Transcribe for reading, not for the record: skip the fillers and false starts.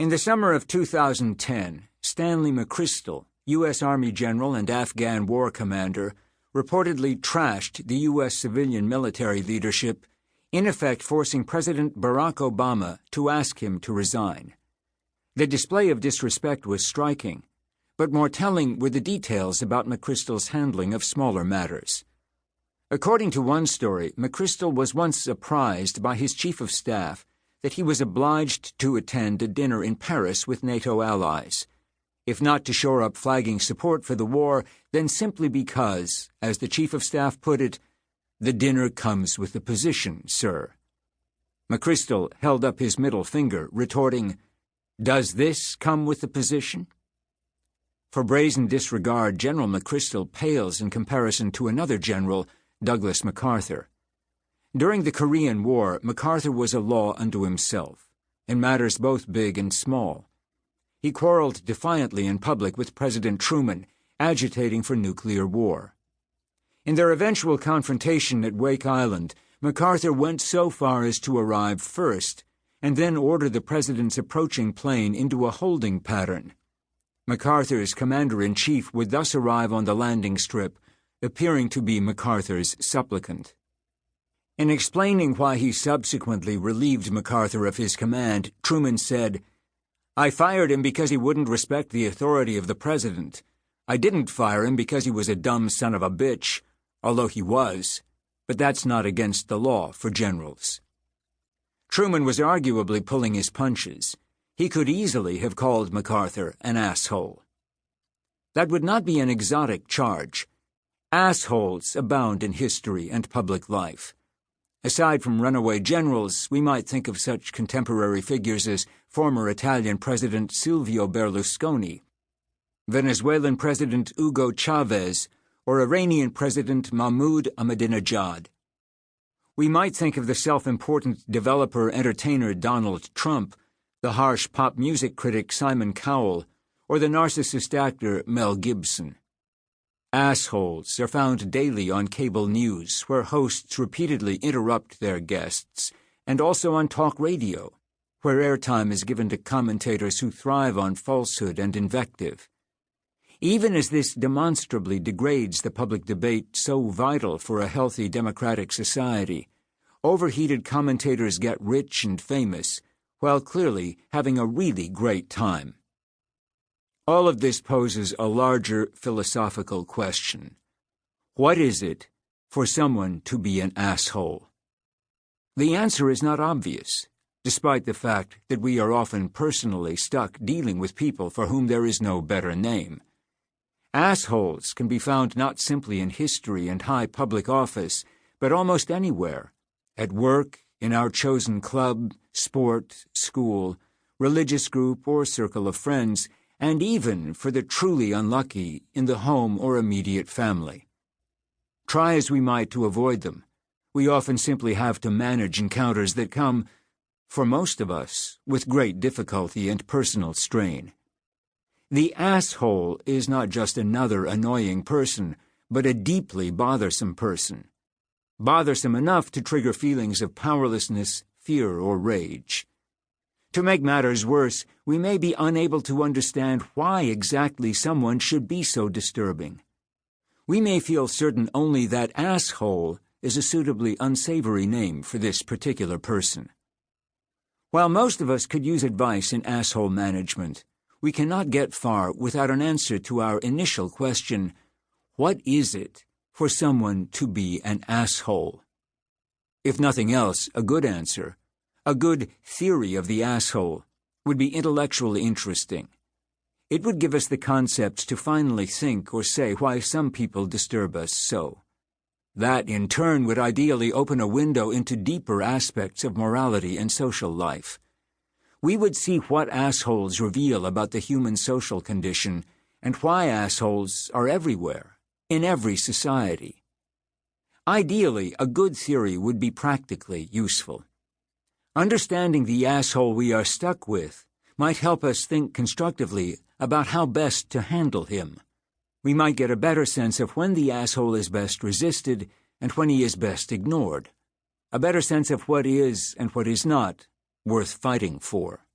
In the summer of 2010, Stanley McChrystal, U.S. Army general and Afghan war commander, reportedly trashed the U.S. civilian military leadership, in effect forcing President Barack Obama to ask him to resign. The display of disrespect was striking, but more telling were the details about McChrystal's handling of smaller matters. According to one story, McChrystal was once apprised by his chief of staff that he was obliged to attend a dinner in Paris with NATO allies, if not to shore up flagging support for the war, then simply because, as the chief of staff put it, "The dinner comes with the position, sir." McChrystal held up his middle finger, retorting, "Does this come with the position?" For brazen disregard, General McChrystal pales in comparison to another general, Douglas MacArthur. During the Korean War, MacArthur was a law unto himself, in matters both big and small. He quarreled defiantly in public with President Truman, agitating for nuclear war. In their eventual confrontation at Wake Island, MacArthur went so far as to arrive first, and then order the president's approaching plane into a holding pattern. MacArthur's commander-in-chief would thus arrive on the landing strip, appearing to be MacArthur's supplicant. In explaining why he subsequently relieved MacArthur of his command, Truman said, "I fired him because he wouldn't respect the authority of the president. I didn't fire him because he was a dumb son of a bitch, although he was, but that's not against the law for generals." Truman was arguably pulling his punches. He could easily have called MacArthur an asshole. That would not be an exotic charge. Assholes abound in history and public life. Aside from runaway generals, we might think of such contemporary figures as former Italian President Silvio Berlusconi, Venezuelan President Hugo Chavez, or Iranian President Mahmoud Ahmadinejad. We might think of the self-important developer-entertainer Donald Trump, the harsh pop music critic Simon Cowell, or the narcissist actor Mel Gibson. Assholes are found daily on cable news, where hosts repeatedly interrupt their guests, and also on talk radio, where airtime is given to commentators who thrive on falsehood and invective. Even as this demonstrably degrades the public debate so vital for a healthy democratic society, overheated commentators get rich and famous, while clearly having a really great time. All of this poses a larger philosophical question. What is it for someone to be an asshole? The answer is not obvious, despite the fact that we are often personally stuck dealing with people for whom there is no better name. Assholes can be found not simply in history and high public office, but almost anywhere, at work, in our chosen club, sport, school, religious group, or circle of friends, and even, for the truly unlucky, in the home or immediate family. Try as we might to avoid them, we often simply have to manage encounters that come, for most of us, with great difficulty and personal strain. The asshole is not just another annoying person, but a deeply bothersome person. Bothersome enough to trigger feelings of powerlessness, fear, or rage. To make matters worse, we may be unable to understand why exactly someone should be so disturbing. We may feel certain only that asshole is a suitably unsavory name for this particular person. While most of us could use advice in asshole management, we cannot get far without an answer to our initial question, what is it for someone to be an asshole? If nothing else, a good answer, a good theory of the asshole, would be intellectually interesting. It would give us the concepts to finally think or say why some people disturb us so. That, in turn, would ideally open a window into deeper aspects of morality and social life. We would see what assholes reveal about the human social condition and why assholes are everywhere, in every society. Ideally, a good theory would be practically useful. Understanding the asshole we are stuck with might help us think constructively about how best to handle him. We might get a better sense of when the asshole is best resisted and when he is best ignored. A better sense of what is and what is not worth fighting for.